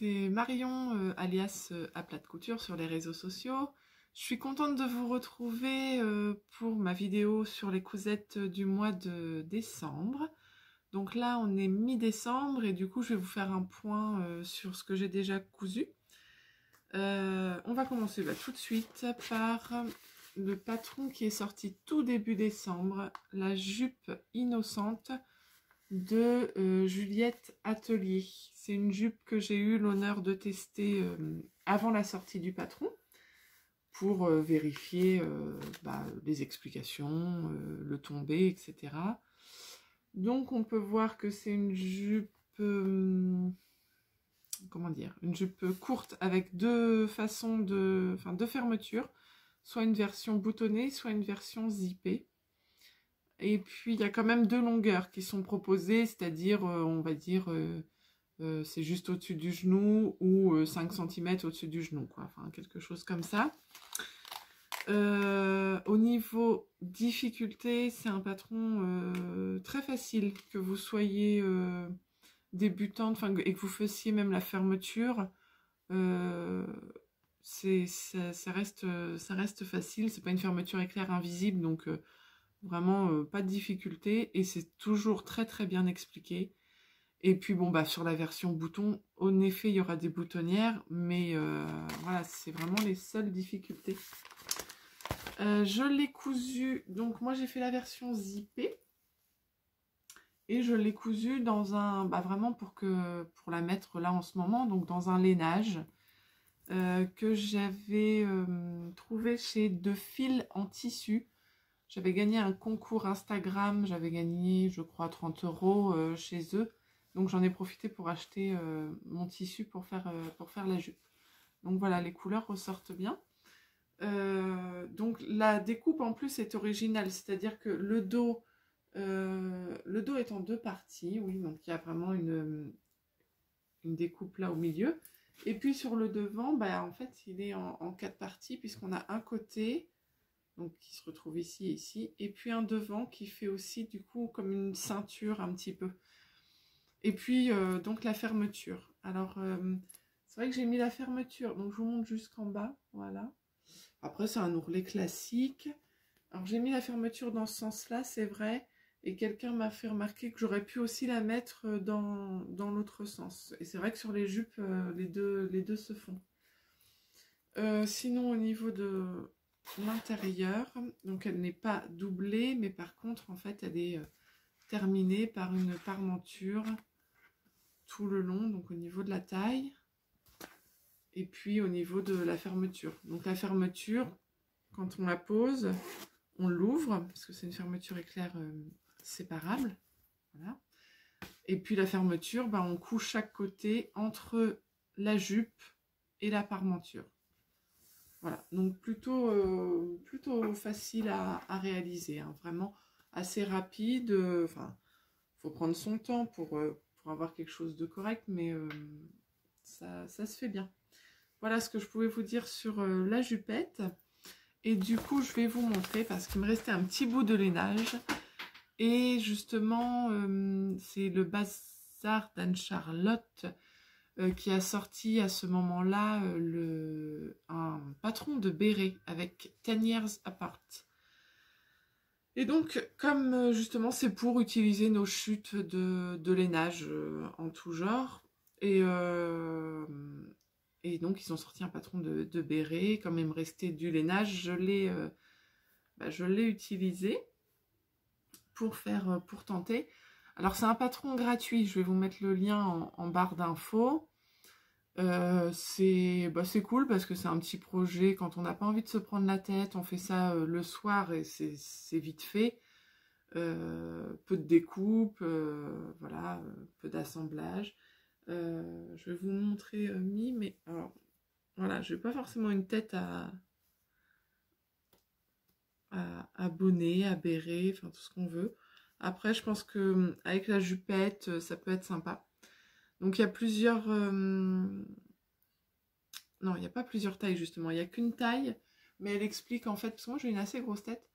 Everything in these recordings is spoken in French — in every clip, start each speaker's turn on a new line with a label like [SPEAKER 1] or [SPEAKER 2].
[SPEAKER 1] c'est Marion, alias à plat de couture sur les réseaux sociaux. Je suis contente de vous retrouver pour ma vidéo sur les cousettes du mois de décembre. Donc là, on est mi-décembre et du coup, je vais vous faire un point sur ce que j'ai déjà cousu. On va commencer tout de suite par le patron qui est sorti tout début décembre, la jupe innocente de Juliette Atelier. C'est une jupe que j'ai eu l'honneur de tester avant la sortie du patron pour vérifier les explications, le tombé, etc. Donc on peut voir que c'est une jupe, comment dire, une jupe courte avec deux façons de fermeture, soit une version boutonnée, soit une version zippée. Et puis, il y a quand même deux longueurs qui sont proposées, c'est-à-dire, on va dire, c'est juste au-dessus du genou ou 5 cm au-dessus du genou, quoi. Enfin, quelque chose comme ça. Au niveau difficulté, c'est un patron très facile, que vous soyez débutante et que vous fassiez même la fermeture. Ça reste facile, c'est pas une fermeture éclair invisible, donc... Vraiment pas de difficulté et c'est toujours très très bien expliqué. Et puis bon sur la version bouton, en effet il y aura des boutonnières, mais voilà, c'est vraiment les seules difficultés. Je l'ai cousu, donc moi j'ai fait la version zippée et je l'ai cousu dans un, vraiment pour la mettre là en ce moment, donc dans un lainage que j'avais trouvé chez De Fil en tissu. J'avais gagné un concours Instagram, j'avais gagné, je crois, 30 € chez eux. Donc j'en ai profité pour acheter mon tissu pour faire la jupe. Donc voilà, les couleurs ressortent bien. Donc la découpe en plus est originale, c'est-à-dire que le dos est en deux parties, oui, donc il y a vraiment une découpe là au milieu. Et puis sur le devant, en fait, il est en quatre parties, puisqu'on a un côté... donc qui se retrouve ici et ici, et puis un devant qui fait aussi du coup comme une ceinture un petit peu. Et puis donc la fermeture. Alors c'est vrai que j'ai mis la fermeture, donc je vous montre jusqu'en bas, voilà. Après c'est un ourlet classique. Alors j'ai mis la fermeture dans ce sens-là, c'est vrai, et quelqu'un m'a fait remarquer que j'aurais pu aussi la mettre dans l'autre sens. Et c'est vrai que sur les jupes, les deux se font. Sinon au niveau de l'intérieur, donc elle n'est pas doublée, mais par contre en fait elle est terminée par une parmenture tout le long, donc au niveau de la taille et puis au niveau de la fermeture. Donc la fermeture, quand on la pose, on l'ouvre parce que c'est une fermeture éclair séparable, voilà. Et puis la fermeture, on couche chaque côté entre la jupe et la parmenture. Voilà, donc plutôt facile à réaliser, hein, vraiment assez rapide. Enfin, faut prendre son temps pour avoir quelque chose de correct, mais ça se fait bien. Voilà ce que je pouvais vous dire sur la jupette. Et du coup, je vais vous montrer, parce qu'il me restait un petit bout de lainage. Et justement, c'est le bazar d'Anne-Charlotte qui a sorti à ce moment-là un patron de béret avec 10 years apart. Et donc, comme justement c'est pour utiliser nos chutes de lainage en tout genre, et donc ils ont sorti un patron de béret, comme il me restait du lainage, je l'ai utilisé pour tenter. Alors c'est un patron gratuit, je vais vous mettre le lien en barre d'infos. C'est cool parce que c'est un petit projet, quand on n'a pas envie de se prendre la tête, on fait ça le soir et c'est vite fait. Peu de découpe, voilà, peu d'assemblage. Je vais vous montrer mais alors voilà, je n'ai pas forcément une tête à bonnet, à béret, enfin tout ce qu'on veut. Après, je pense que avec la jupette, ça peut être sympa. Donc il y a plusieurs... Non, il n'y a pas plusieurs tailles justement, il n'y a qu'une taille, mais elle explique en fait, parce que moi j'ai une assez grosse tête,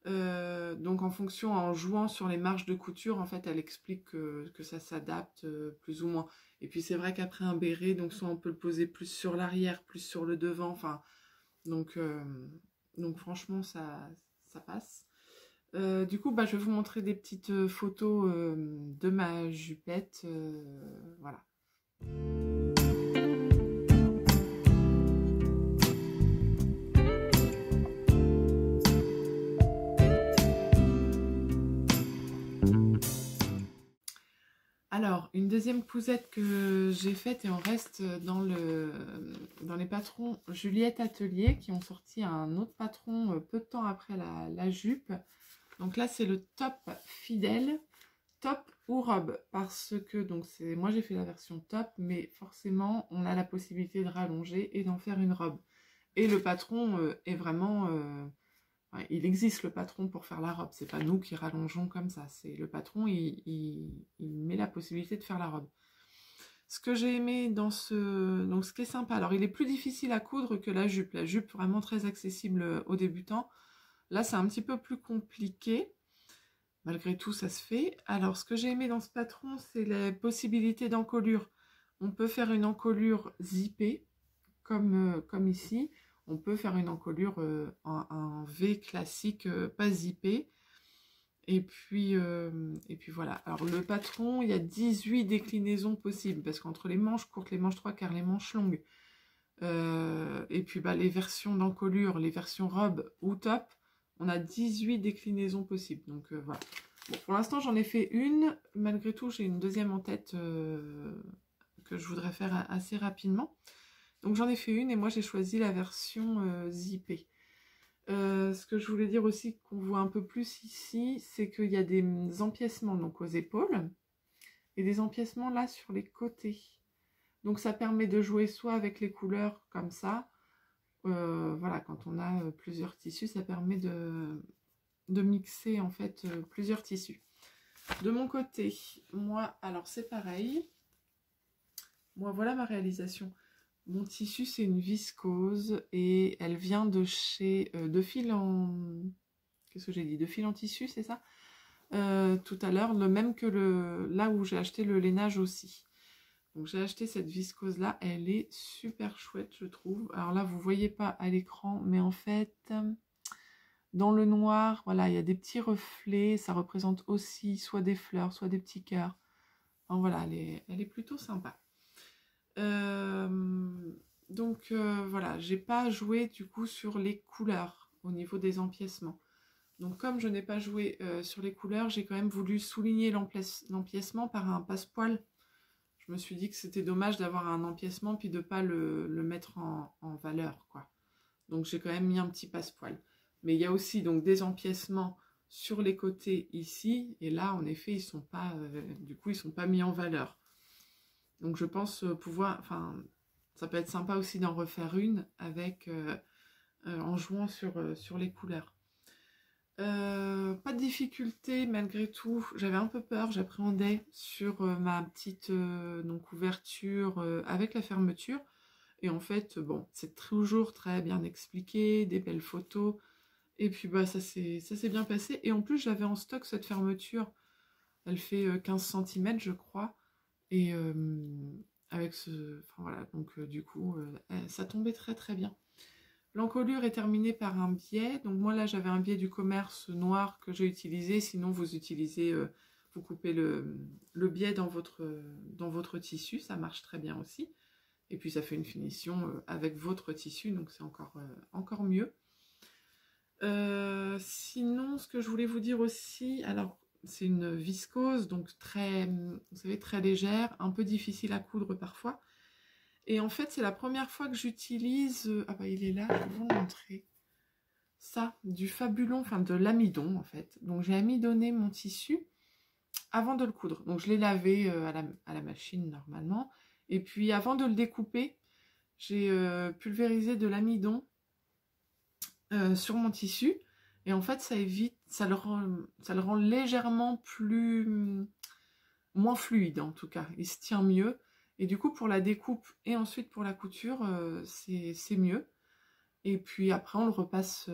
[SPEAKER 1] Donc en fonction, en jouant sur les marges de couture, en fait, elle explique que ça s'adapte plus ou moins. Et puis c'est vrai qu'après un béret, donc soit on peut le poser plus sur l'arrière, plus sur le devant, enfin, donc, franchement, ça passe. Du coup, bah, je vais vous montrer des petites photos de ma jupette, voilà. Alors, une deuxième cousette que j'ai faite, et on reste dans les patrons Juliette Atelier, qui ont sorti un autre patron peu de temps après la jupe. Donc là, c'est le top fidèle, top ou robe, parce que donc moi j'ai fait la version top, mais forcément on a la possibilité de rallonger et d'en faire une robe. Et le patron est vraiment... ouais, il existe le patron pour faire la robe, c'est pas nous qui rallongeons comme ça, c'est le patron, il met la possibilité de faire la robe. Ce que j'ai aimé dans donc ce qui est sympa, alors il est plus difficile à coudre que la jupe vraiment très accessible aux débutants. Là c'est un petit peu plus compliqué, malgré tout ça se fait. Alors ce que j'ai aimé dans ce patron, c'est les possibilités d'encolure. On peut faire une encolure zippée, comme ici. On peut faire une encolure en V classique, pas zippé. Et puis voilà. Alors le patron, il y a 18 déclinaisons possibles, parce qu'entre les manches courtes, les manches 3/4, les manches longues, et puis bah, les versions d'encolure, les versions robe ou top, on a 18 déclinaisons possibles. Donc voilà. Bon, pour l'instant, j'en ai fait une. Malgré tout, j'ai une deuxième en tête que je voudrais faire assez rapidement. Donc j'en ai fait une et moi j'ai choisi la version zippée. Ce que je voulais dire aussi qu'on voit un peu plus ici, c'est qu'il y a des empiècements donc aux épaules et des empiècements là sur les côtés. Donc ça permet de jouer soit avec les couleurs comme ça, voilà, quand on a plusieurs tissus, ça permet de mixer en fait plusieurs tissus. De mon côté, moi, alors c'est pareil. Moi, voilà ma réalisation. Mon tissu, c'est une viscose et elle vient de chez de fil en... Qu'est-ce que j'ai dit? De fil en tissu, c'est ça? Tout à l'heure, le même que là où j'ai acheté le lainage aussi. Donc j'ai acheté cette viscose là, elle est super chouette, je trouve. Alors là, vous voyez pas à l'écran, mais en fait, dans le noir, voilà, il y a des petits reflets. Ça représente aussi soit des fleurs, soit des petits cœurs. Enfin, voilà, elle est plutôt sympa. Donc voilà, j'ai pas joué du coup sur les couleurs au niveau des empiècements. Donc comme je n'ai pas joué sur les couleurs, j'ai quand même voulu souligner l'empiècement par un passepoil. Je me suis dit que c'était dommage d'avoir un empiècement puis de pas le mettre en valeur, quoi. Donc j'ai quand même mis un petit passepoil. Mais il y a aussi donc des empiècements sur les côtés ici, et là en effet ils sont pas, du coup ils sont pas mis en valeur. Donc je pense pouvoir, enfin, ça peut être sympa aussi d'en refaire une avec en jouant sur les couleurs. Pas de difficulté malgré tout, j'avais un peu peur, j'appréhendais sur ma petite donc ouverture avec la fermeture. Et en fait, bon, c'est toujours très bien expliqué, des belles photos. Et puis bah ça s'est bien passé. Et en plus, j'avais en stock cette fermeture. Elle fait 15 cm, je crois. Et avec enfin voilà, donc du coup, ça tombait très très bien. L'encolure est terminée par un biais. Donc moi là, j'avais un biais du commerce noir que j'ai utilisé. Sinon, vous utilisez, vous coupez le biais dans votre tissu. Ça marche très bien aussi. Et puis ça fait une finition avec votre tissu, donc c'est encore mieux. Sinon, ce que je voulais vous dire aussi, alors c'est une viscose, donc très, vous savez, très légère, un peu difficile à coudre parfois. Et en fait, c'est la première fois que j'utilise, ah bah il est là, je vais vous montrer. Ça, du Fabulon, enfin de l'amidon en fait. Donc j'ai amidonné mon tissu avant de le coudre. Donc je l'ai lavé à la machine normalement. Et puis avant de le découper, j'ai pulvérisé de l'amidon sur mon tissu. Et en fait, ça évite, ça le rend légèrement moins fluide en tout cas. Il se tient mieux. Et du coup, pour la découpe et ensuite pour la couture, c'est mieux. Et puis après, on le repasse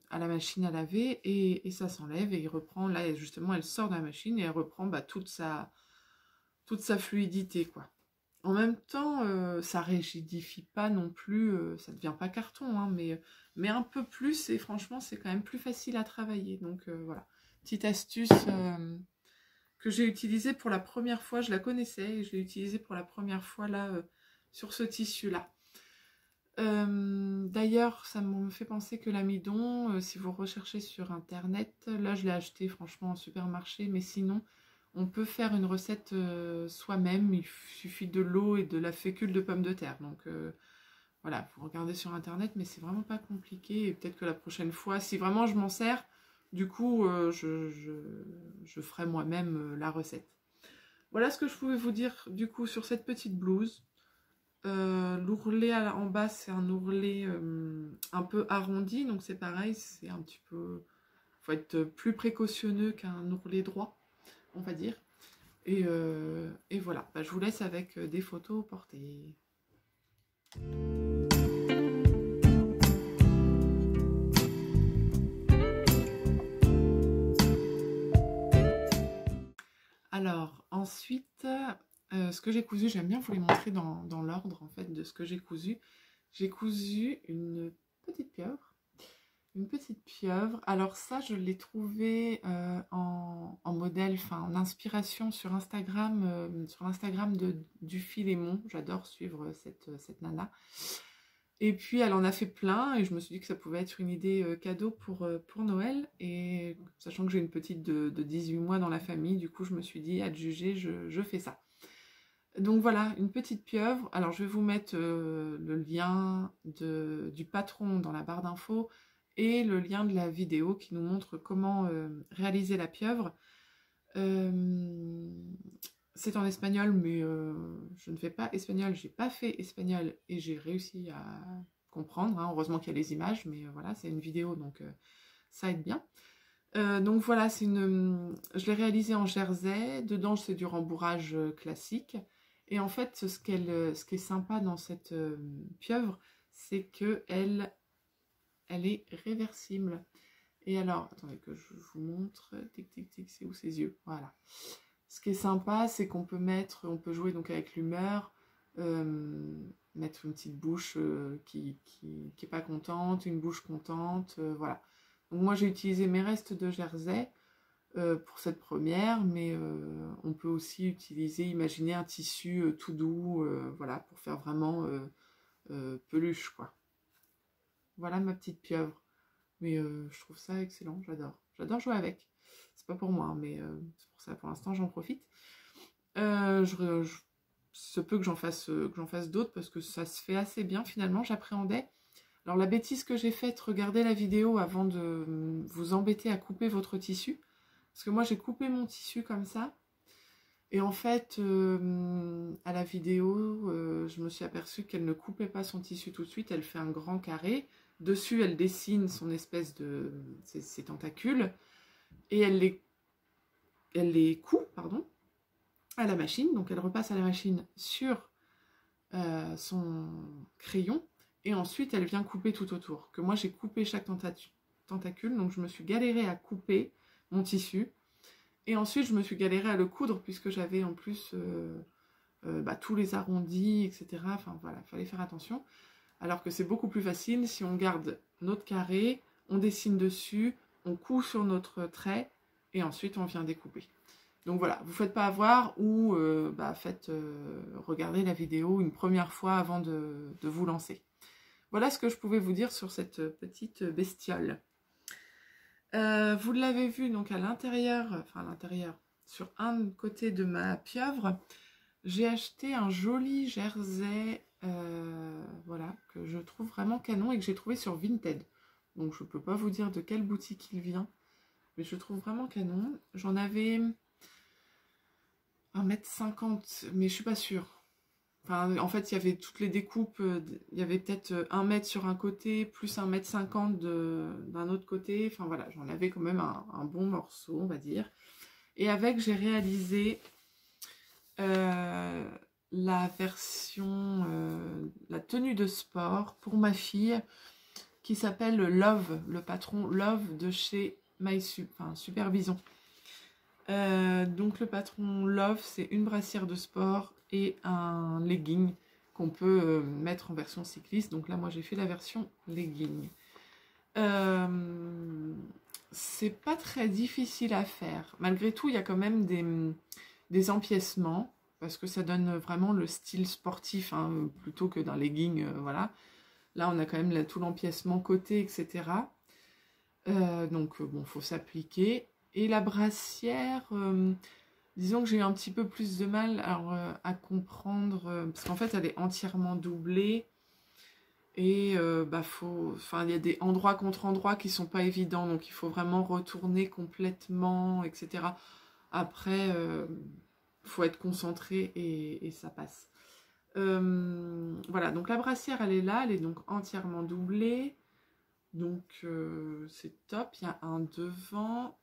[SPEAKER 1] à la machine à laver et ça s'enlève et il reprend, là justement, elle sort de la machine et elle reprend bah, toute sa fluidité, quoi. En même temps, ça rigidifie pas non plus, ça devient pas carton, hein, mais un peu plus et franchement, c'est quand même plus facile à travailler. Donc voilà, petite astuce que j'ai utilisée pour la première fois, je la connaissais et je l'ai utilisée pour la première fois là sur ce tissu-là. D'ailleurs, ça me fait penser que l'amidon, si vous recherchez sur internet, là je l'ai acheté franchement en supermarché, mais sinon on peut faire une recette soi-même, il suffit de l'eau et de la fécule de pommes de terre. Donc voilà, vous regardez sur internet, mais c'est vraiment pas compliqué, et peut-être que la prochaine fois, si vraiment je m'en sers, du coup je ferai moi-même la recette. Voilà ce que je pouvais vous dire du coup sur cette petite blouse. L'ourlet en bas, c'est un ourlet un peu arrondi, donc c'est pareil, c'est un petit peu... faut être plus précautionneux qu'un ourlet droit, on va dire. Et voilà, bah, je vous laisse avec des photos portées. Alors, ensuite, ce que j'ai cousu, j'aime bien vous les montrer dans l'ordre, en fait, de ce que j'ai cousu. J'ai cousu une petite pieuvre. Une petite pieuvre. Alors ça, je l'ai trouvé en modèle, enfin en inspiration sur l'Instagram du Philémon. J'adore suivre cette nana. Et puis, elle en a fait plein et je me suis dit que ça pouvait être une idée cadeau pour Noël. Et sachant que j'ai une petite de 18 mois dans la famille, du coup, je me suis dit, à te juger, je fais ça. Donc voilà, une petite pieuvre. Alors, je vais vous mettre le lien du patron dans la barre d'infos et le lien de la vidéo qui nous montre comment réaliser la pieuvre. C'est en espagnol, mais je ne fais pas espagnol, j'ai pas fait espagnol et j'ai réussi à comprendre. Hein. Heureusement qu'il y a les images, mais voilà, c'est une vidéo, donc ça aide bien. Donc voilà, je l'ai réalisé en jersey. Dedans, c'est du rembourrage classique. Et en fait, ce qui est sympa dans cette pieuvre, c'est qu'elle est réversible. Et alors, attendez que je vous montre. Tic, tic, tic, c'est où ses yeux? Voilà. Ce qui est sympa, c'est qu'on peut jouer donc avec l'humeur, mettre une petite bouche qui est pas contente, une bouche contente, voilà. Donc moi j'ai utilisé mes restes de jersey pour cette première, mais on peut aussi imaginer un tissu tout doux, voilà, pour faire vraiment peluche, quoi. Voilà ma petite pieuvre. Mais je trouve ça excellent, j'adore. J'adore jouer avec. C'est pas pour moi, hein, mais c'est pour ça, pour l'instant, j'en profite. Se peut que j'en fasse d'autres parce que ça se fait assez bien finalement, j'appréhendais. Alors la bêtise que j'ai faite, regardez la vidéo avant de vous embêter à couper votre tissu. Parce que moi j'ai coupé mon tissu comme ça. Et en fait, à la vidéo, je me suis aperçue qu'elle ne coupait pas son tissu tout de suite. Elle fait un grand carré. Dessus, elle dessine son espèce de... ses tentacules. Et elle les coud, pardon, à la machine. Donc elle repasse à la machine sur son crayon. Et ensuite, elle vient couper tout autour. Que moi, j'ai coupé chaque tentacule. Donc je me suis galérée à couper mon tissu. Et ensuite, je me suis galérée à le coudre puisque j'avais en plus tous les arrondis, etc. Enfin voilà, il fallait faire attention. Alors que c'est beaucoup plus facile si on garde notre carré, on dessine dessus, on coud sur notre trait et ensuite on vient découper. Donc voilà, vous ne faites pas avoir ou regardez la vidéo une première fois avant de vous lancer. Voilà ce que je pouvais vous dire sur cette petite bestiole. Vous l'avez vu donc à l'intérieur, sur un côté de ma pieuvre, j'ai acheté un joli jersey, voilà, que je trouve vraiment canon et que j'ai trouvé sur Vinted. Donc je ne peux pas vous dire de quelle boutique il vient, mais je trouve vraiment canon. J'en avais 1,50 m, mais je suis pas sûre. Enfin, en fait, il y avait toutes les découpes, il y avait peut-être 1 mètre sur un côté, plus 1,50 m d'un autre côté. Enfin voilà, j'en avais quand même un bon morceau, on va dire. Et avec, j'ai réalisé la version, la tenue de sport pour ma fille. qui s'appelle Love, le patron Love de chez Supervision. Donc le patron Love, c'est une brassière de sport et un legging qu'on peut mettre en version cycliste. Donc là, moi, j'ai fait la version legging. C'est pas très difficile à faire. Malgré tout, il y a quand même des empiècements, parce que ça donne vraiment le style sportif, hein, plutôt que d'un legging, voilà. Là, on a quand même tout l'empiècement côté, etc. Donc, bon, faut s'appliquer. Et la brassière, disons que j'ai eu un petit peu plus de mal à comprendre, parce qu'en fait, elle est entièrement doublée. Et il y a des endroits contre endroits qui sont pas évidents, donc il faut vraiment retourner complètement, etc. Après, faut être concentré et ça passe. Voilà, donc la brassière, elle est là, elle est donc entièrement doublée. Donc c'est top, il y a un devant,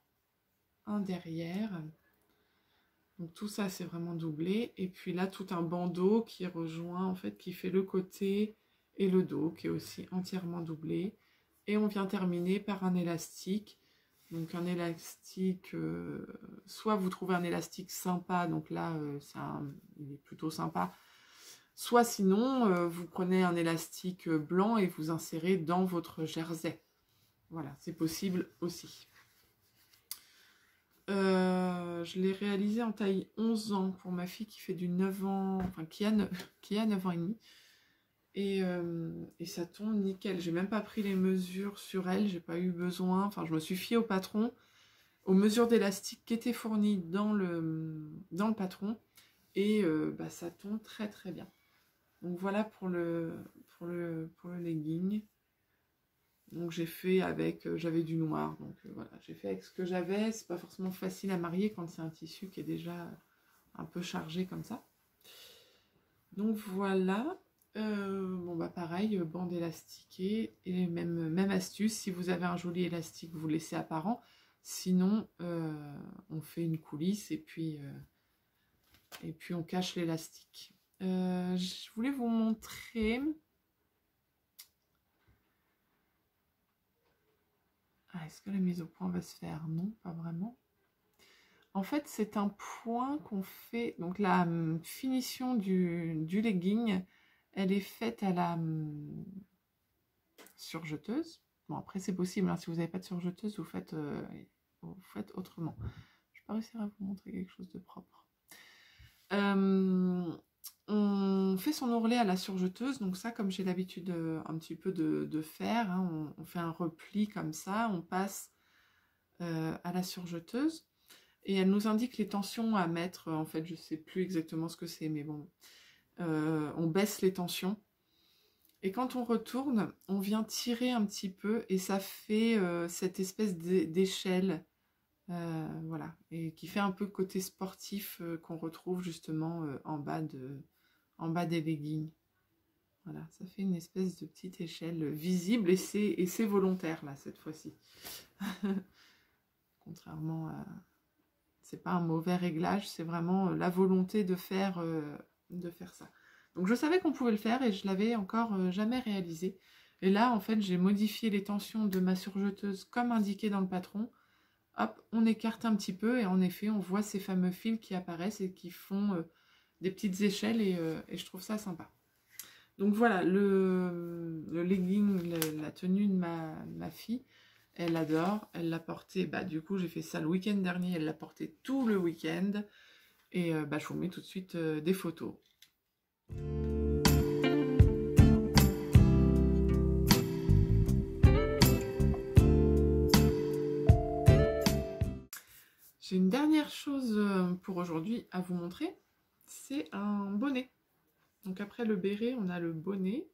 [SPEAKER 1] un derrière. Donc tout ça, c'est vraiment doublé. Et puis là, tout un bandeau qui rejoint, en fait, qui fait le côté et le dos, qui est aussi entièrement doublé. Et on vient terminer par un élastique. Donc un élastique, soit vous trouvez un élastique sympa, donc là, il est plutôt sympa. Soit sinon, vous prenez un élastique blanc et vous insérez dans votre jersey. Voilà, c'est possible aussi. Je l'ai réalisé en taille 11 ans pour ma fille qui fait du 9 ans, enfin qui a 9 ans et demi. Et ça tombe nickel. J'ai même pas pris les mesures sur elle, j'ai pas eu besoin. Enfin, je me suis fiée au patron, aux mesures d'élastique qui étaient fournies dans le patron. Et ça tombe très très bien. Donc voilà pour le legging. Donc j'ai fait avec, j'avais du noir, donc voilà, j'ai fait avec ce que j'avais. C'est pas forcément facile à marier quand c'est un tissu qui est déjà un peu chargé comme ça. Donc voilà, pareil, bande élastiquée, et même astuce, si vous avez un joli élastique, vous laissez apparent. Sinon, on fait une coulisse et puis on cache l'élastique. Je voulais vous montrer... est-ce que la mise au point va se faire? Non, pas vraiment. En fait, c'est un point qu'on fait... Donc la finition du legging, elle est faite à la surjeteuse. Bon, après, c'est possible, hein, si vous n'avez pas de surjeteuse, vous faites autrement. Je vais pas réussir à vous montrer quelque chose de propre. On fait son ourlet à la surjeteuse, donc ça, comme j'ai l'habitude un petit peu de faire, hein, on fait un repli comme ça, on passe à la surjeteuse, et elle nous indique les tensions à mettre. En fait, je sais plus exactement ce que c'est, mais bon, on baisse les tensions, et quand on retourne, on vient tirer un petit peu, et ça fait cette espèce d'échelle, voilà, et qui fait un peu côté sportif qu'on retrouve justement en bas des leggings. Voilà, ça fait une espèce de petite échelle visible, et c'est volontaire là cette fois-ci. Contrairement à... C'est pas un mauvais réglage, c'est vraiment la volonté de faire ça. Donc je savais qu'on pouvait le faire et je l'avais encore jamais réalisé. Et là, en fait, j'ai modifié les tensions de ma surjeteuse comme indiqué dans le patron. Hop, on écarte un petit peu et en effet, on voit ces fameux fils qui apparaissent et qui font des petites échelles, et je trouve ça sympa. Donc voilà, le legging, la tenue de ma fille, elle adore. Elle l'a porté, du coup j'ai fait ça le week-end dernier, elle l'a porté tout le week-end. Et je vous mets tout de suite des photos. J'ai une dernière chose pour aujourd'hui à vous montrer, c'est un bonnet. Donc après le béret, on a le bonnet.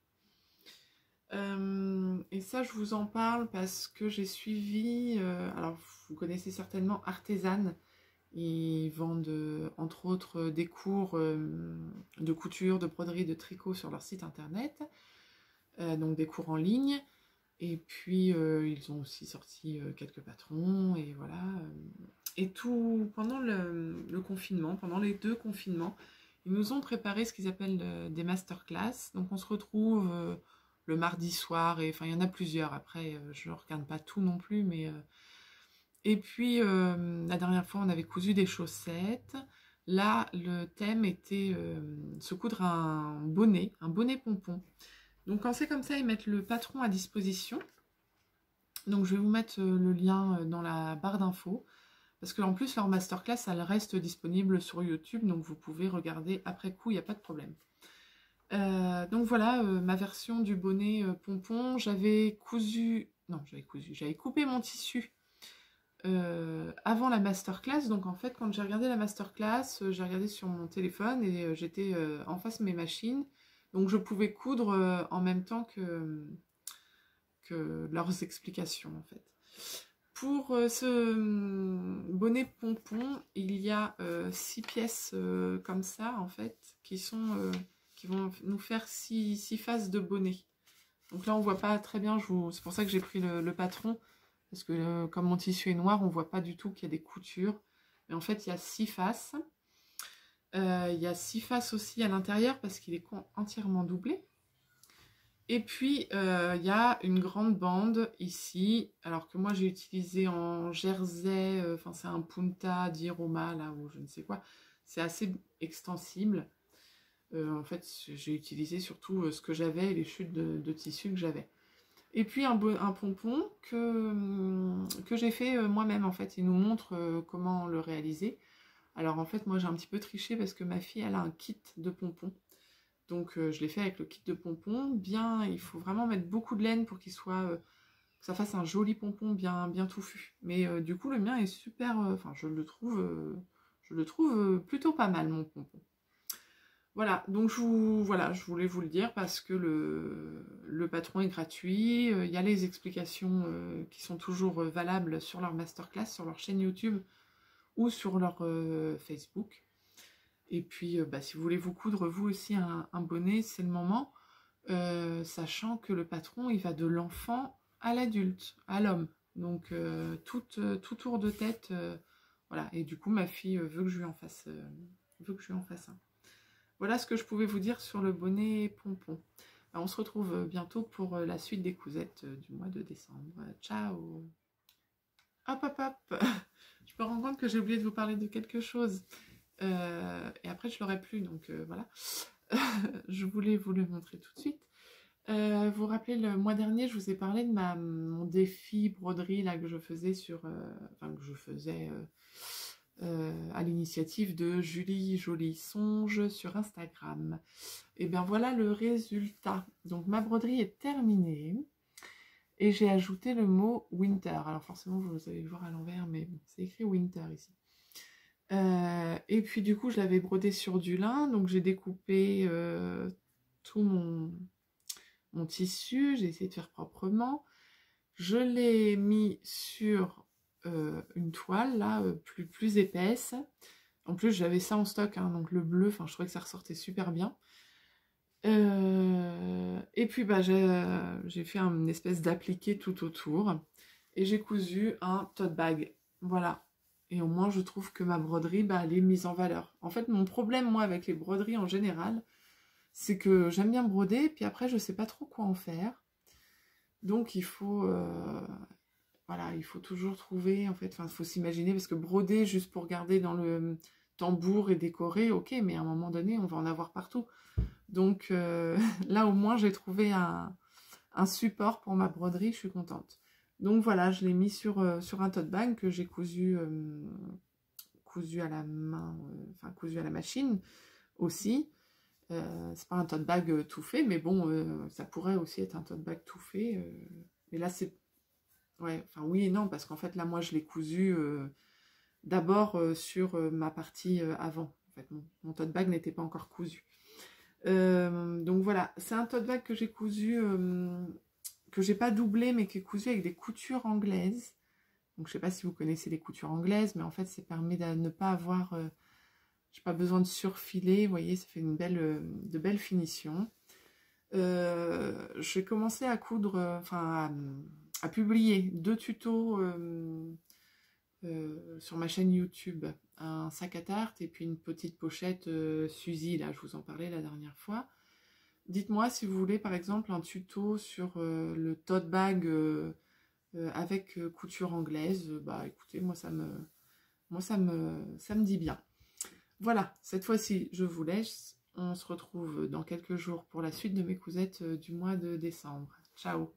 [SPEAKER 1] Et ça, je vous en parle parce que j'ai suivi, alors vous connaissez certainement Artezane. Ils vendent entre autres des cours de couture, de broderie, de tricot sur leur site internet, donc des cours en ligne. Et puis ils ont aussi sorti quelques patrons, et voilà. Et tout pendant le confinement, pendant les 2 confinements, ils nous ont préparé ce qu'ils appellent des masterclass. Donc on se retrouve le mardi soir, et enfin il y en a plusieurs, après je ne regarde pas tout non plus, mais... Et puis la dernière fois on avait cousu des chaussettes, là le thème était se coudre un bonnet pompon. Donc quand c'est comme ça, ils mettent le patron à disposition. Donc je vais vous mettre le lien dans la barre d'infos. Parce qu'en plus, leur masterclass, elle reste disponible sur YouTube. Donc vous pouvez regarder après coup, il n'y a pas de problème. Donc voilà, ma version du bonnet pompon. J'avais cousu... Non, j'avais coupé mon tissu avant la masterclass. Donc en fait, quand j'ai regardé la masterclass, j'ai regardé sur mon téléphone et j'étais en face de mes machines. Donc je pouvais coudre en même temps que leurs explications en fait. Pour ce bonnet pompon, il y a 6 pièces comme ça en fait qui vont nous faire 6 faces de bonnet. Donc là on voit pas très bien, c'est pour ça que j'ai pris le patron, parce que comme mon tissu est noir, on voit pas du tout qu'il y a des coutures. Mais en fait il y a 6 faces. Il y a 6 faces aussi à l'intérieur parce qu'il est entièrement doublé. Et puis, il y a une grande bande ici, alors que moi j'ai utilisé en jersey, enfin c'est un punta di Roma, là, ou je ne sais quoi. C'est assez extensible. En fait, j'ai utilisé surtout ce que j'avais, les chutes de tissu que j'avais. Et puis un pompon que j'ai fait moi-même, en fait. Il nous montre comment le réaliser. Alors en fait, moi j'ai un petit peu triché parce que ma fille, elle a un kit de pompons. Donc je l'ai fait avec le kit de pompons. Bien, il faut vraiment mettre beaucoup de laine pour qu'il soit, que ça fasse un joli pompon bien touffu. Mais du coup, le mien est super. Enfin, je le trouve plutôt pas mal mon pompon. Voilà, donc je voulais vous le dire parce que le patron est gratuit. Il y a les explications qui sont toujours valables sur leur masterclass, sur leur chaîne YouTube ou sur leur Facebook. Et puis, si vous voulez vous coudre vous aussi un bonnet, c'est le moment, sachant que le patron, il va de l'enfant à l'adulte, à l'homme. Donc, tout tour de tête, voilà. Et du coup, ma fille veut que je lui en fasse, un. Voilà ce que je pouvais vous dire sur le bonnet pompon. On se retrouve bientôt pour la suite des cousettes du mois de décembre. Ciao! Hop, hop, hop! Je me rends compte que j'ai oublié de vous parler de quelque chose. Et après, je l'aurai plus, donc voilà. Je voulais vous le montrer tout de suite. Vous vous rappelez, le mois dernier, je vous ai parlé de mon défi broderie là, que je faisais à l'initiative de Julie Jolie Songe sur Instagram. Et bien voilà le résultat. Donc ma broderie est terminée. Et j'ai ajouté le mot winter. Alors forcément, vous allez le voir à l'envers, mais bon, c'est écrit winter ici. Et puis du coup je l'avais brodé sur du lin, donc j'ai découpé tout mon tissu, j'ai essayé de faire proprement, je l'ai mis sur une toile là plus épaisse. En plus j'avais ça en stock, hein, donc le bleu, enfin je trouvais que ça ressortait super bien. Et puis j'ai fait une espèce d'appliqué tout autour et j'ai cousu un tote bag, voilà. Et au moins, je trouve que ma broderie, elle est mise en valeur. En fait, mon problème, moi, avec les broderies en général, c'est que j'aime bien broder, puis après, je ne sais pas trop quoi en faire. Donc, voilà, il faut toujours trouver, en fait, enfin, il faut s'imaginer, parce que broder juste pour garder dans le tambour et décorer, ok, mais à un moment donné, on va en avoir partout. Donc, là, au moins, j'ai trouvé un support pour ma broderie, je suis contente. Donc voilà, je l'ai mis sur un tote bag que j'ai cousu à la main, enfin cousu à la machine aussi. C'est pas un tote bag tout fait, mais bon, ça pourrait aussi être un tote bag tout fait. Mais là, c'est... Ouais, enfin oui et non, parce qu'en fait, là, moi, je l'ai cousu d'abord sur ma partie avant. En fait, mon tote bag n'était pas encore cousu. Donc voilà, c'est un tote bag que j'ai cousu... que j'ai pas doublé, mais qui est cousu avec des coutures anglaises. Donc je sais pas si vous connaissez les coutures anglaises, mais en fait ça permet de ne pas avoir, j'ai pas besoin de surfiler, vous voyez, ça fait de belles finitions. J'ai commencé à coudre, enfin à publier 2 tutos sur ma chaîne YouTube, un sac à tarte et puis une petite pochette Suzy, là je vous en parlais la dernière fois. Dites-moi si vous voulez par exemple un tuto sur le tote bag avec couture anglaise. Bah écoutez, ça me dit bien. Voilà, cette fois-ci, je vous laisse. On se retrouve dans quelques jours pour la suite de mes cousettes du mois de décembre. Ciao!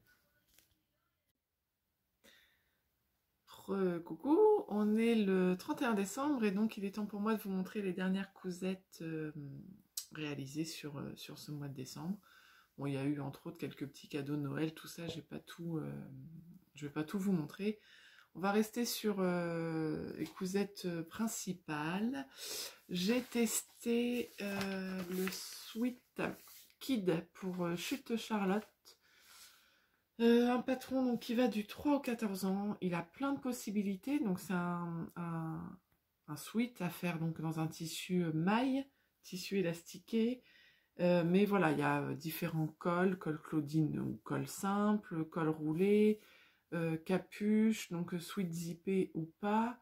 [SPEAKER 1] Coucou, on est le 31 décembre et donc il est temps pour moi de vous montrer les dernières cousettes réalisées sur ce mois de décembre. Bon, il y a eu entre autres quelques petits cadeaux de Noël, tout ça, je vais pas tout vous montrer. On va rester sur les cousettes principales. J'ai testé le Sweet Kid pour Chute Charlotte. Un patron donc, qui va du 3 au 14 ans. Il a plein de possibilités. Donc c'est un sweat à faire donc, dans un tissu maille, tissu élastiqué. Mais voilà, il y a différents cols, col Claudine ou col simple, col roulé, capuche, donc sweat zippé ou pas,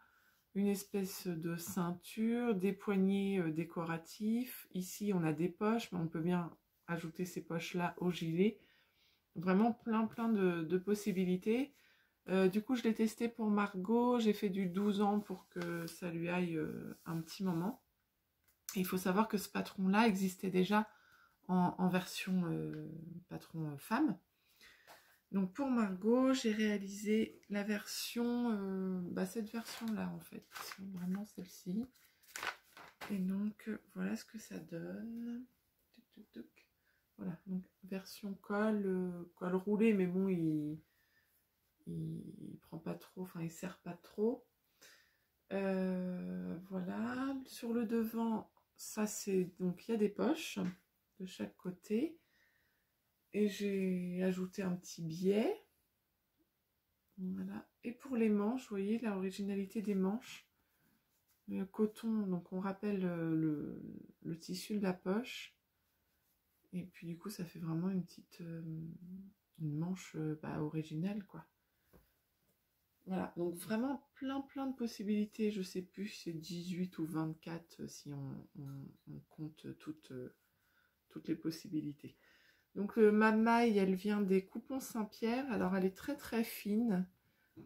[SPEAKER 1] une espèce de ceinture, des poignets décoratifs. Ici, on a des poches, mais on peut bien ajouter ces poches-là au gilet. Vraiment plein de possibilités. Du coup, je l'ai testé pour Margot. J'ai fait du 12 ans pour que ça lui aille un petit moment. Et il faut savoir que ce patron-là existait déjà en version patron femme. Donc pour Margot, j'ai réalisé la version, cette version-là en fait, vraiment celle-ci. Et donc voilà ce que ça donne. Tuc, tuc, tuc. Voilà, donc version col roulé, mais bon, il prend pas trop, enfin il serre pas trop. Voilà, sur le devant, ça c'est, donc il y a des poches de chaque côté. Et j'ai ajouté un petit biais. Voilà. Et pour les manches, vous voyez la originalité des manches. Le coton, donc on rappelle le tissu de la poche. Et puis du coup, ça fait vraiment une petite une manche originale, quoi. Voilà, donc vraiment plein de possibilités. Je sais plus si c'est 18 ou 24 si on compte toutes les possibilités. Donc ma maille, elle vient des Coupons Saint-Pierre. Alors elle est très fine.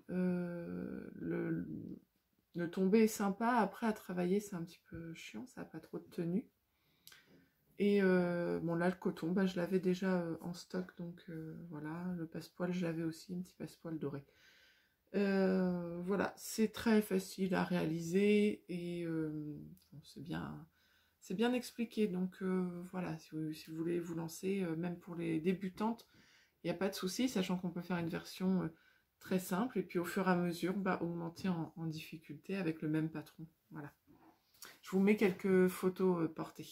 [SPEAKER 1] Le tombé est sympa. Après à travailler, c'est un petit peu chiant. Ça n'a pas trop de tenue. Et bon là, le coton, je l'avais déjà en stock. Donc voilà, le passepoil, je l'avais aussi, un petit passepoil doré. Voilà, c'est très facile à réaliser. Et c'est bien expliqué, donc voilà, si vous voulez vous lancer, même pour les débutantes, il n'y a pas de souci, sachant qu'on peut faire une version très simple, et puis au fur et à mesure, augmenter en difficulté avec le même patron. Voilà. Je vous mets quelques photos portées.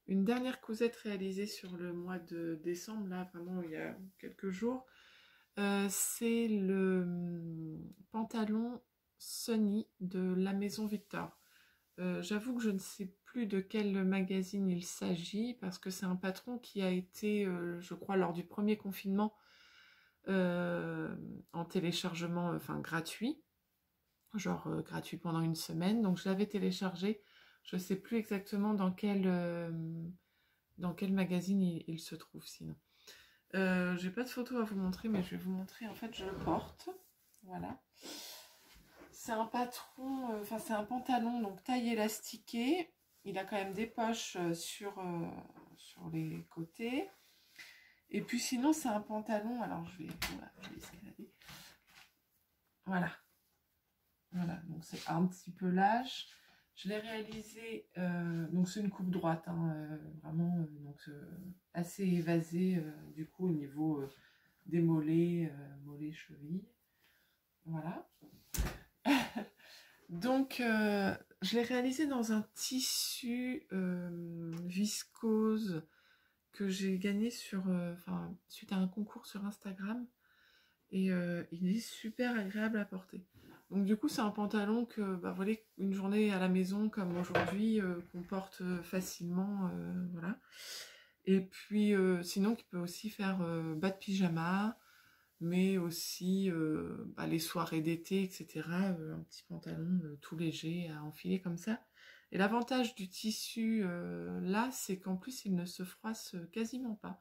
[SPEAKER 1] Une dernière cousette réalisée sur le mois de décembre, là, vraiment, il y a quelques jours. C'est le pantalon Sunny de la Maison Victor. J'avoue que je ne sais plus de quel magazine il s'agit, parce que c'est un patron qui a été, je crois, lors du premier confinement, en téléchargement, gratuit. Genre gratuit pendant une semaine. Donc je l'avais téléchargé. Je ne sais plus exactement dans quel magazine il se trouve sinon. J'ai pas de photo à vous montrer, mais je vais vous montrer. En fait, je le porte. Voilà. C'est un patron, c'est un pantalon donc taille élastiquée. Il a quand même des poches sur les côtés. Et puis sinon, c'est un pantalon. Alors, je vais escalader. Voilà. Voilà, donc c'est un petit peu lâche. Je l'ai réalisé, donc c'est une coupe droite, vraiment assez évasée du coup au niveau des mollets, chevilles. Voilà. Donc je l'ai réalisé dans un tissu viscose que j'ai gagné suite à un concours sur Instagram. Et il est super agréable à porter. Donc du coup, c'est un pantalon que, voilà, une journée à la maison comme aujourd'hui, qu'on porte facilement, voilà. Et puis, sinon, qui peut aussi faire bas de pyjama, mais aussi les soirées d'été, etc. Un petit pantalon tout léger à enfiler comme ça. Et l'avantage du tissu là, c'est qu'en plus il ne se froisse quasiment pas.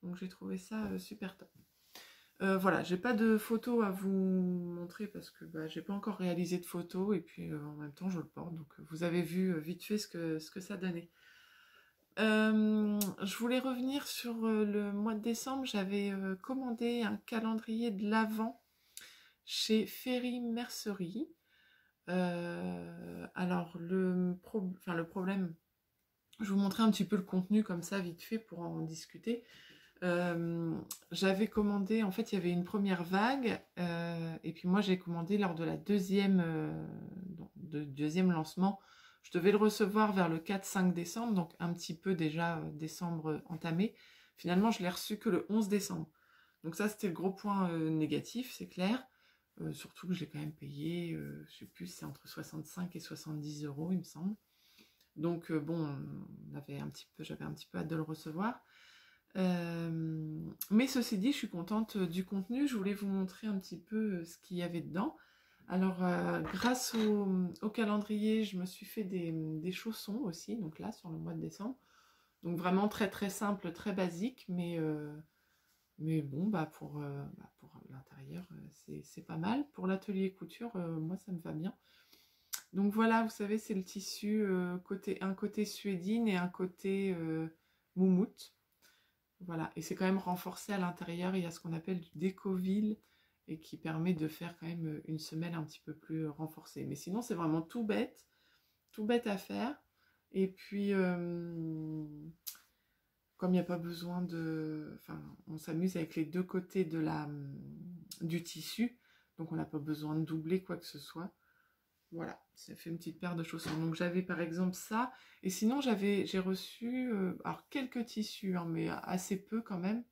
[SPEAKER 1] Donc j'ai trouvé ça super top. Voilà, j'ai pas de photos à vous montrer parce que j'ai pas encore réalisé de photos et puis en même temps je le porte, donc vous avez vu vite fait ce que ça donnait. Je voulais revenir sur le mois de décembre. J'avais commandé un calendrier de l'Avent chez Ferry Mercerie. Alors le problème, je vais vous montrer un petit peu le contenu comme ça vite fait pour en discuter. J'avais commandé, en fait il y avait une première vague et puis moi j'ai commandé lors de la deuxième lancement. Je devais le recevoir vers le 4-5 décembre, donc un petit peu déjà décembre entamé. Finalement je l'ai reçu que le 11 décembre, donc ça c'était le gros point négatif, c'est clair. Surtout que je l'ai quand même payé, je sais plus, c'est entre 65 et 70 euros il me semble. Donc bon, j'avais un petit peu hâte de le recevoir. Mais ceci dit, je suis contente du contenu. Je voulais vous montrer un petit peu ce qu'il y avait dedans. Alors, grâce au calendrier, je me suis fait des chaussons aussi, donc là, sur le mois de décembre. Donc vraiment très très simple, très basique, mais bon, pour l'intérieur, c'est pas mal. Pour l'atelier couture, moi, ça me va bien. Donc voilà, vous savez, c'est le tissu, un côté suédine et un côté moumoute. Voilà, et c'est quand même renforcé à l'intérieur, il y a ce qu'on appelle du décoville et qui permet de faire quand même une semelle un petit peu plus renforcée. Mais sinon, c'est vraiment tout bête à faire. Et puis, comme il n'y a pas besoin de... Enfin, on s'amuse avec les deux côtés du tissu, donc on n'a pas besoin de doubler quoi que ce soit. Voilà, ça fait une petite paire de chaussons. Donc j'avais par exemple ça, et sinon j'ai reçu alors quelques tissus, hein, mais assez peu quand même,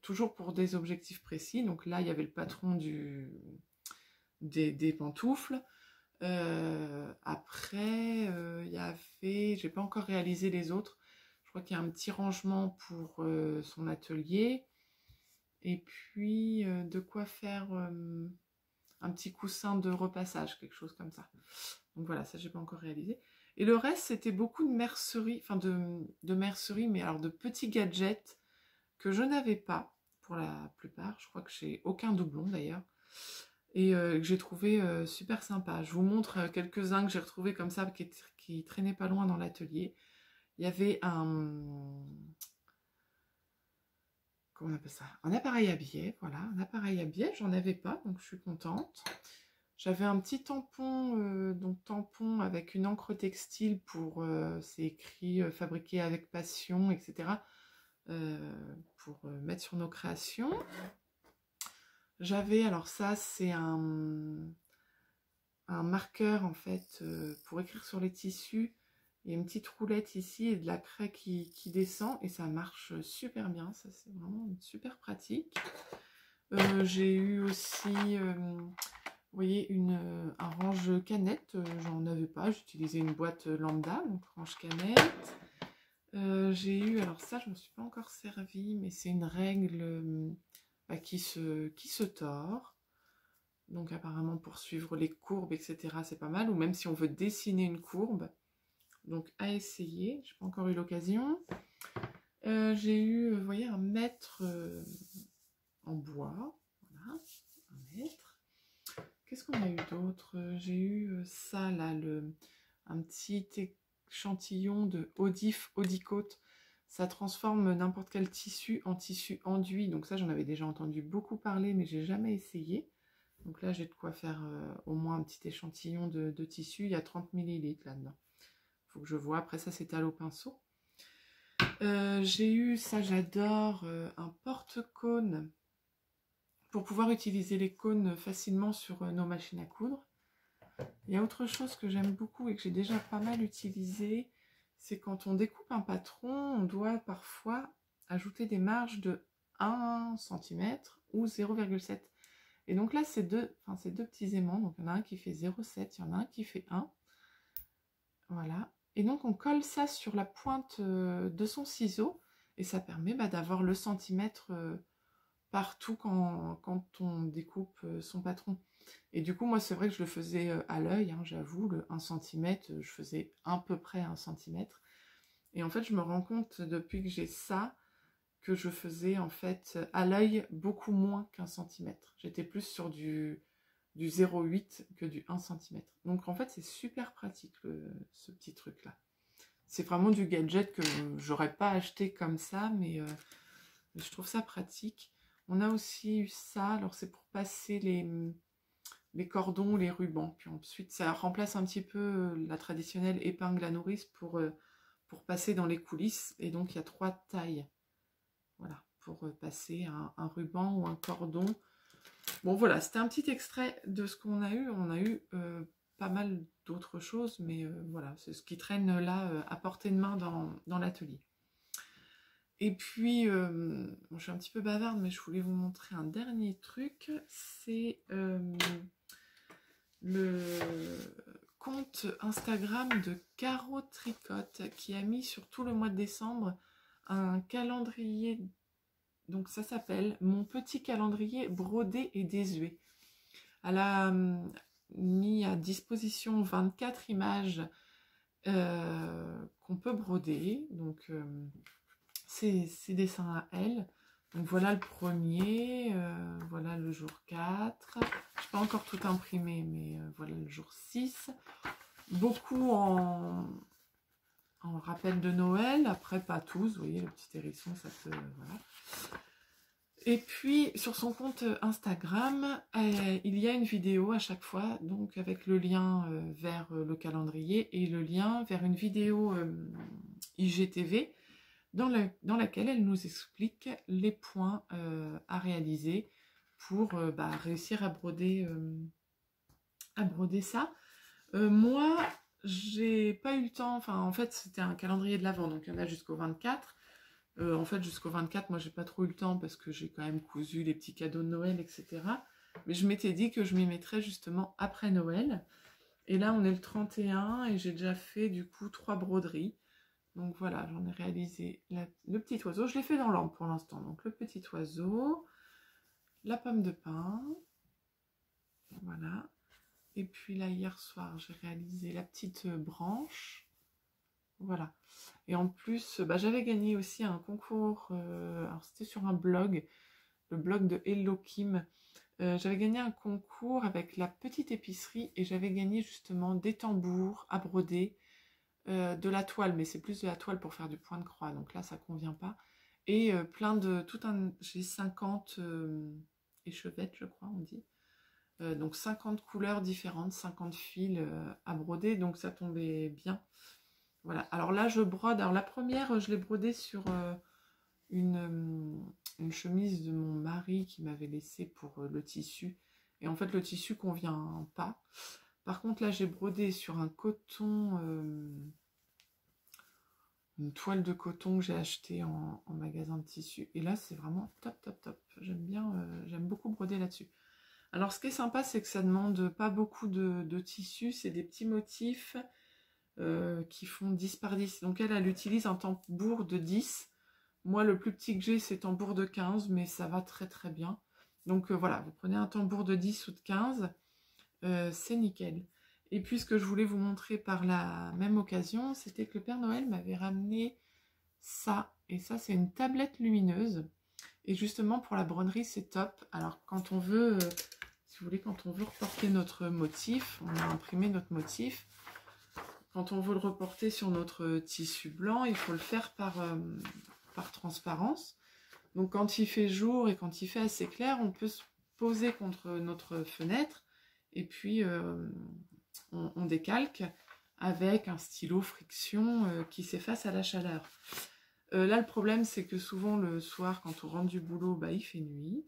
[SPEAKER 1] toujours pour des objectifs précis. Donc là il y avait le patron des pantoufles. Après il y avait, j'ai pas encore réalisé les autres. Je crois qu'il y a un petit rangement pour son atelier, et puis de quoi faire un petit coussin de repassage, quelque chose comme ça. Donc voilà, ça j'ai pas encore réalisé. Et le reste, c'était beaucoup de mercerie, enfin de mercerie, mais alors de petits gadgets que je n'avais pas pour la plupart. Je crois que j'ai aucun doublon d'ailleurs. Et que j'ai trouvé super sympa. Je vous montre quelques-uns que j'ai retrouvés comme ça, qui traînaient pas loin dans l'atelier. Il y avait comment on appelle ça? Un appareil à biais, voilà, un appareil à biais, j'en avais pas, donc je suis contente. J'avais un petit tampon, donc tampon avec une encre textile pour, c'est écrit fabriqué avec passion, etc. Pour mettre sur nos créations. J'avais, alors ça c'est un marqueur en fait pour écrire sur les tissus. Il y a une petite roulette ici et de la craie qui descend et ça marche super bien, ça c'est vraiment super pratique. J'ai eu aussi, vous voyez, un range canette, j'en avais pas, j'utilisais une boîte lambda, donc range canette. J'ai eu, alors ça je me suis pas encore servi, mais c'est une règle qui se tord. Donc apparemment pour suivre les courbes, etc. c'est pas mal, ou même si on veut dessiner une courbe. Donc à essayer, j'ai pas encore eu l'occasion. J'ai eu, vous voyez, un mètre en bois, voilà, un mètre. Qu'est-ce qu'on a eu d'autre? J'ai eu ça là, un petit échantillon de Odif Odicote. Ça transforme n'importe quel tissu en tissu enduit. Donc ça, j'en avais déjà entendu beaucoup parler, mais j'ai jamais essayé. Donc là, j'ai de quoi faire au moins un petit échantillon de tissu. Il y a 30 ml là-dedans. Il faut que je vois. Après ça, c'est à l'eau pinceau. J'ai eu, ça j'adore, un porte-cône pour pouvoir utiliser les cônes facilement sur nos machines à coudre. Il y a autre chose que j'aime beaucoup et que j'ai déjà pas mal utilisé, c'est quand on découpe un patron, on doit parfois ajouter des marges de 1 cm ou 0,7. Et donc là, c'est deux petits aimants, donc il y en a un qui fait 0,7, il y en a un qui fait 1. Voilà. Et donc on colle ça sur la pointe de son ciseau et ça permet d'avoir le centimètre partout quand on découpe son patron. Et du coup, moi, c'est vrai que je le faisais à l'œil, hein, j'avoue, le 1 cm, je faisais à peu près 1 cm. Et en fait, je me rends compte depuis que j'ai ça, que je faisais en fait à l'œil beaucoup moins qu'1 cm. J'étais plus sur du 0,8 que du 1 cm. Donc en fait, c'est super pratique ce petit truc-là. C'est vraiment du gadget que j'aurais pas acheté comme ça, mais je trouve ça pratique. On a aussi eu ça, alors c'est pour passer les cordons, les rubans. Puis ensuite, ça remplace un petit peu la traditionnelle épingle à nourrice pour passer dans les coulisses. Et donc, il y a 3 tailles. Voilà, pour passer un ruban ou un cordon. Bon, voilà, c'était un petit extrait de ce qu'on a eu. On a eu pas mal d'autres choses, mais voilà, c'est ce qui traîne là à portée de main dans l'atelier. Et puis, bon, je suis un petit peu bavarde, mais je voulais vous montrer un dernier truc. C'est le compte Instagram de Caro Tricotte qui a mis sur tout le mois de décembre un calendrier. Donc ça s'appelle Mon petit calendrier brodé et désuet. Elle a mis à disposition 24 images qu'on peut broder. Donc c'est dessins à elle. Donc voilà le premier, voilà le jour 4. Je n'ai pas encore tout imprimé, mais voilà le jour 6. Beaucoup en rappel de Noël, après pas tous, vous voyez le petit hérisson, ça peut... voilà. Et puis sur son compte Instagram, il y a une vidéo à chaque fois, donc avec le lien vers le calendrier et le lien vers une vidéo IGTV dans laquelle elle nous explique les points à réaliser pour réussir à broder ça. Moi, j'ai pas eu le temps, enfin en fait c'était un calendrier de l'Avent, donc il y en a jusqu'au 24. En fait, jusqu'au 24, moi, j'ai pas trop eu le temps parce que j'ai quand même cousu les petits cadeaux de Noël, etc. Mais je m'étais dit que je m'y mettrais justement après Noël. Et là, on est le 31 et j'ai déjà fait du coup 3 broderies. Donc voilà, j'en ai réalisé le petit oiseau. Je l'ai fait dans l'ordre pour l'instant. Donc le petit oiseau, la pomme de pin. Voilà. Et puis là, hier soir, j'ai réalisé la petite branche. Voilà. Et en plus, j'avais gagné aussi un concours, alors c'était sur un blog, le blog de Hello Kim. J'avais gagné un concours avec la petite épicerie et j'avais gagné justement des tambours à broder, de la toile, mais c'est plus de la toile pour faire du point de croix, donc là ça convient pas. Et j'ai 50 échevettes, je crois, on dit. Donc 50 couleurs différentes, 50 fils à broder, donc ça tombait bien. Voilà, alors là je brode, alors la première je l'ai brodée sur une chemise de mon mari qui m'avait laissé pour le tissu, et en fait le tissu convient pas. Par contre là j'ai brodé sur un coton, une toile de coton que j'ai acheté en magasin de tissu, et là c'est vraiment top top top, j'aime bien, j'aime beaucoup broder là-dessus. Alors ce qui est sympa c'est que ça demande pas beaucoup de tissu, c'est des petits motifs qui font 10 par 10. Donc elle utilise un tambour de 10. Moi, le plus petit que j'ai, c'est tambour de 15, mais ça va très très bien. Donc voilà, vous prenez un tambour de 10 ou de 15, c'est nickel. Et puis ce que je voulais vous montrer par la même occasion, c'était que le Père Noël m'avait ramené ça. Et ça, c'est une tablette lumineuse. Et justement, pour la broderie, c'est top. Alors quand on veut, si vous voulez, quand on veut reporter notre motif, on a imprimé notre motif. Quand on veut le reporter sur notre tissu blanc, il faut le faire par transparence. Donc quand il fait jour et quand il fait assez clair, on peut se poser contre notre fenêtre et puis on décalque avec un stylo friction qui s'efface à la chaleur. Là, le problème, c'est que souvent le soir, quand on rentre du boulot, il fait nuit.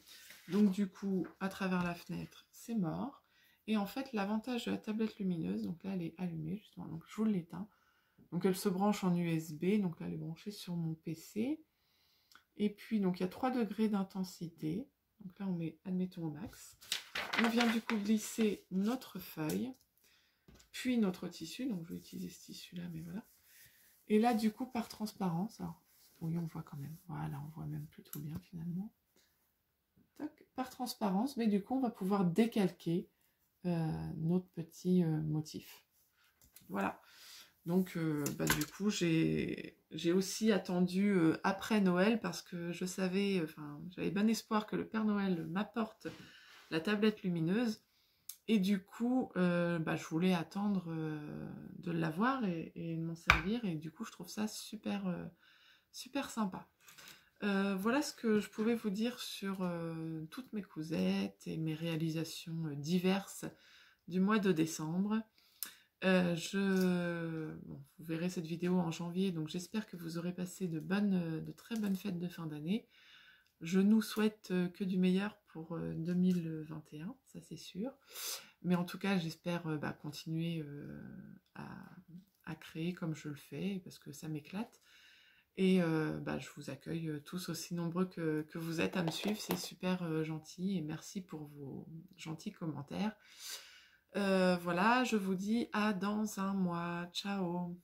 [SPEAKER 1] Donc du coup, à travers la fenêtre, c'est mort. Et en fait, l'avantage de la tablette lumineuse, donc là elle est allumée justement, donc je vous l'éteins. Donc elle se branche en USB, donc là elle est branchée sur mon PC. Et puis donc il y a 3 degrés d'intensité. Donc là on met, admettons, au max. On vient du coup glisser notre feuille, puis notre tissu. Donc je vais utiliser ce tissu là, mais voilà. Et là du coup par transparence, alors oui on voit quand même, voilà on voit même plutôt bien finalement. Tac, par transparence, mais du coup on va pouvoir décalquer notre petit motif. Voilà. Donc du coup j'ai aussi attendu après Noël parce que je savais, enfin j'avais bon espoir que le Père Noël m'apporte la tablette lumineuse. Et du coup, je voulais attendre de l'avoir et de m'en servir. Et du coup, je trouve ça super, super sympa. Voilà ce que je pouvais vous dire sur toutes mes cousettes et mes réalisations diverses du mois de décembre. Vous verrez cette vidéo en janvier, donc j'espère que vous aurez passé de très bonnes fêtes de fin d'année. Je nous souhaite que du meilleur pour 2021, ça c'est sûr. Mais en tout cas, j'espère continuer à créer comme je le fais, parce que ça m'éclate. Et je vous accueille tous aussi nombreux que vous êtes à me suivre, c'est super gentil. Et merci pour vos gentils commentaires. Voilà, je vous dis à dans un mois. Ciao!